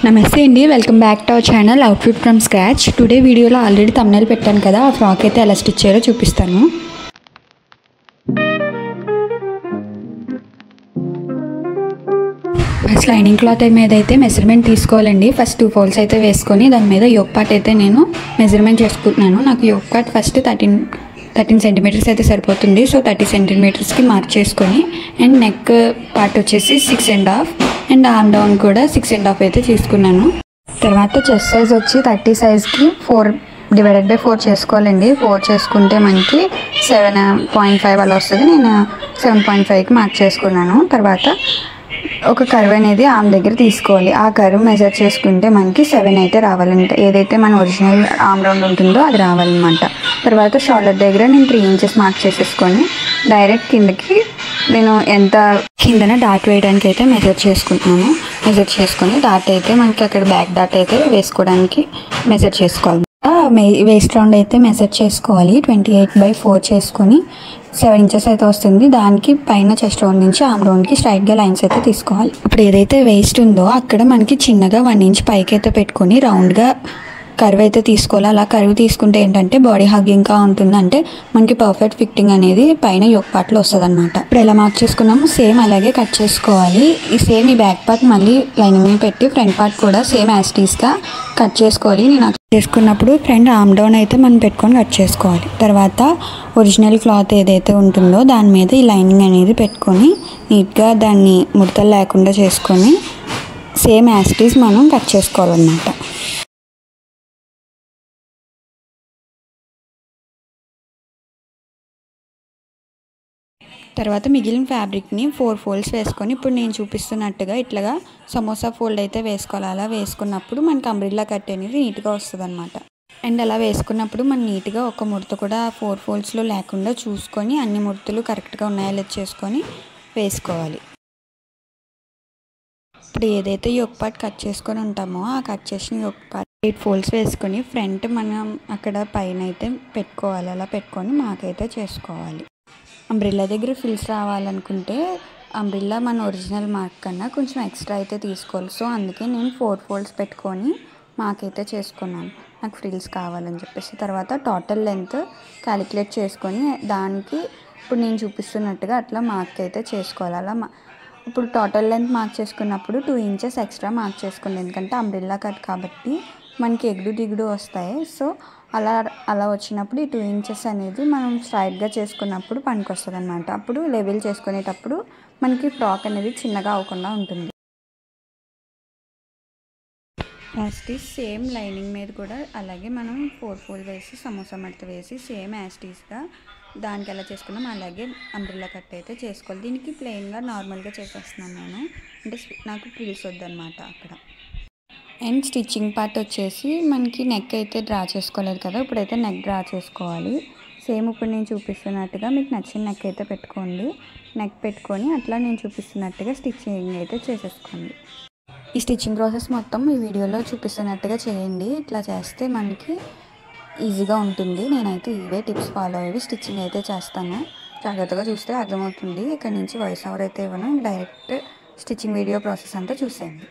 నమస్తే అండి, welcome back to our channel outfit from scratch. Today వీడియోలో ఆల్రెడీ థంబ్నెయిల్ పెట్టాను కదా, ఆ ఫ్రాక్ అయితే ఎలా స్టిచ్ చేయాలో చూపిస్తాను. ఫస్ట్ లైనింగ్ క్లాత్ మీద అయితే మెజర్మెంట్ తీసుకోవాలండి. ఫస్ట్ 2 ఫోల్డ్స్ అయితే వేసుకొని దాని మీద యోక్ పార్ట్ అయితే నేను మెజర్మెంట్ చేసుకుంటున్నాను. నాకు యోక్ పార్ట్ ఫస్ట్ 13 సెంటీమీటర్స్ అయితే సరిపోతుంది. సో 30 సెంటీమీటర్స్కి మార్క్ చేసుకొని అండ్ నెక్ పార్ట్ వచ్చేసి 6.5 అండ్ ఆర్మ్ డౌన్ కూడా 6.5 అయితే తీసుకున్నాను. తర్వాత చెస్ట్ సైజ్ వచ్చి 30 సైజ్కి 4/4 చేసుకోవాలండి. 4 చేసుకుంటే మనకి 7.5 అలా వస్తుంది. నేను 7.5కి మార్క్ చేసుకున్నాను. తర్వాత ఒక కర్వ్ అనేది ఆర్మ్ దగ్గర తీసుకోవాలి. ఆ కర్వ్ మెజర్ చేసుకుంటే మనకి 7 అయితే రావాలంటే ఏదైతే మన ఒరిజినల్ ఆర్మ్ రౌండ్ ఉంటుందో అది రావాలన్నమాట. తర్వాత షోల్డర్ దగ్గర నేను 3 ఇంచెస్ మార్క్ చేసేసుకొని డైరెక్ట్ కిందకి నేను ఎంత కిందన డాట్ వేయడానికి అయితే మెజర్ చేసుకుంటున్నాను. మెజర్ చేసుకొని డాట్ అయితే మనకి అక్కడ బ్యాక్ డాట్ అయితే వేసుకోవడానికి మెజర్ చేసుకోవాలి. వేస్ట్ రౌండ్ అయితే మెజర్ చేసుకోవాలి. 28/4 చేసుకొని 7 ఇంచెస్ అయితే వస్తుంది. దానికి పైన చెస్ట్ రౌండ్ నుంచి ఆర్మ్ రౌండ్కి స్ట్రైట్గా లైన్స్ అయితే తీసుకోవాలి. ఇప్పుడు ఏదైతే వేస్ట్ ఉందో అక్కడ మనకి చిన్నగా 1 ఇంచ్ పైకి అయితే పెట్టుకొని రౌండ్గా కర్వ్ అయితే తీసుకోవాలి. అలా కర్వ్ తీసుకుంటే ఏంటంటే బాడీ హగ్గింగ్గా ఉంటుంది, అంటే మనకి పర్ఫెక్ట్ ఫిట్టింగ్ అనేది పైన యోక్ పార్ట్లో వస్తుంది అనమాట. ఇప్పుడు ఎలా మార్క్ చేసుకున్నాము సేమ్ అలాగే కట్ చేసుకోవాలి. ఈ బ్యాక్ పార్ట్ మళ్ళీ లైనింగ్ మీద పెట్టి ఫ్రంట్ పార్ట్ కూడా సేమ్ యాస్టీస్గా కట్ చేసుకోవాలి. నేను చేసుకున్నప్పుడు ఫ్రంట్ ఆర్మ్ డౌన్ అయితే మనం పెట్టుకొని కట్ చేసుకోవాలి. తర్వాత ఒరిజినల్ క్లాత్ ఏదైతే ఉంటుందో దాని మీద ఈ లైనింగ్ అనేది పెట్టుకొని నీట్గా దాన్ని ముడతలు లేకుండా చేసుకొని సేమ్ యాస్టీస్ మనం కట్ చేసుకోవాలన్నమాట. తర్వాత మిగిలిన ఫ్యాబ్రిక్ని 4 ఫోల్డ్స్ వేసుకొని ఇప్పుడు నేను చూపిస్తున్నట్టుగా ఇట్లాగా సమోసా ఫోల్డ్ అయితే వేసుకోవాలి. అలా వేసుకున్నప్పుడు మనకి అంబ్రిల్లా కట్ అనేది నీట్గా వస్తుంది అనమాట. అండ్ అలా వేసుకున్నప్పుడు మనం నీట్గా ఒక ముడత కూడా 4 ఫోల్డ్స్లో లేకుండా చూసుకొని అన్ని ముడతలు కరెక్ట్గా ఉన్నాయో లేదో చేసుకొని వేసుకోవాలి. ఇప్పుడు ఏదైతే యోక్ పార్ట్ కట్ చేసుకొని ఉంటామో ఆ కట్ చేసిన యోక్ పార్ట్ 8 ఫోల్డ్స్ వేసుకొని ఫ్రంట్ మనం అక్కడ పైన అయితే పెట్టుకోవాలి. అలా పెట్టుకొని మాకైతే చేసుకోవాలి. అంబ్రిల్లా దగ్గర ఫిల్స్ రావాలనుకుంటే అంబ్రిల్లా మన ఒరిజినల్ మార్క్ కన్నా కొంచెం ఎక్స్ట్రా అయితే తీసుకోవాలి. సో అందుకే నేను 4 ఫోల్డ్స్ పెట్టుకొని మాకైతే చేసుకున్నాను, నాకు ఫ్రిల్స్ కావాలని చెప్పేసి. తర్వాత టోటల్ లెంత్ క్యాలిక్యులేట్ చేసుకొని దానికి ఇప్పుడు నేను చూపిస్తున్నట్టుగా అట్లా మార్క్ అయితే చేసుకోవాలి. అలా ఇప్పుడు టోటల్ లెంత్ మార్క్ చేసుకున్నప్పుడు 2 ఇంచెస్ ఎక్స్ట్రా మార్క్ చేసుకోండి, ఎందుకంటే అంబ్రిల్లా కట్ కాబట్టి మనకి ఎగుడు దిగుడు వస్తాయి. సో అలా వచ్చినప్పుడు ఈ 2 ఇంచెస్ అనేది మనం స్ట్రైట్గా చేసుకున్నప్పుడు పనికి వస్తుంది అనమాట. అప్పుడు లెవెల్ చేసుకునేటప్పుడు మనకి ఫ్రాక్ అనేది చిన్నగా అవ్వకుండా ఉంటుంది. యాస్టీస్ సేమ్ లైనింగ్ మీద కూడా అలాగే మనం 4 ఫోల్డ్ వేసి సమోసా మడత వేసి సేమ్ యాస్టీస్గా దానికి ఎలా చేసుకున్నాం అలాగే అంబ్రిల్లా కట్ అయితే చేసుకోవాలి. దీనికి ప్లెయిన్గా నార్మల్గా చేసేస్తున్నాను నేను, అంటే నాకు ఫ్రిల్స్ వద్దనమాట అక్కడ. అండ్ స్టిచ్చింగ్ పార్ట్ వచ్చేసి మనకి నెక్ అయితే డ్రా చేసుకోలేదు కదా, ఇప్పుడైతే నెక్ డ్రా చేసుకోవాలి. సేమ్ ఇప్పుడు నేను చూపిస్తున్నట్టుగా మీకు నచ్చిన నెక్ అయితే పెట్టుకోండి. నెక్ పెట్టుకొని అట్లా నేను చూపిస్తున్నట్టుగా స్టిచ్చింగ్ అయితే చేసేసుకోండి. ఈ స్టిచ్చింగ్ ప్రాసెస్ మొత్తం ఈ వీడియోలో చూపిస్తున్నట్టుగా చేయండి. ఇట్లా చేస్తే మనకి ఈజీగా ఉంటుంది. నేనైతే ఇవే టిప్స్ ఫాలో అయ్యి స్టిచ్చింగ్ అయితే చేస్తాను. జాగ్రత్తగా చూస్తే అర్థమవుతుంది. ఇక్కడ నుంచి వాయిస్ ఓవర్ అయితే ఇవ్వను, డైరెక్ట్ స్టిచ్చింగ్ వీడియో ప్రాసెస్ అంతా చూసేయండి.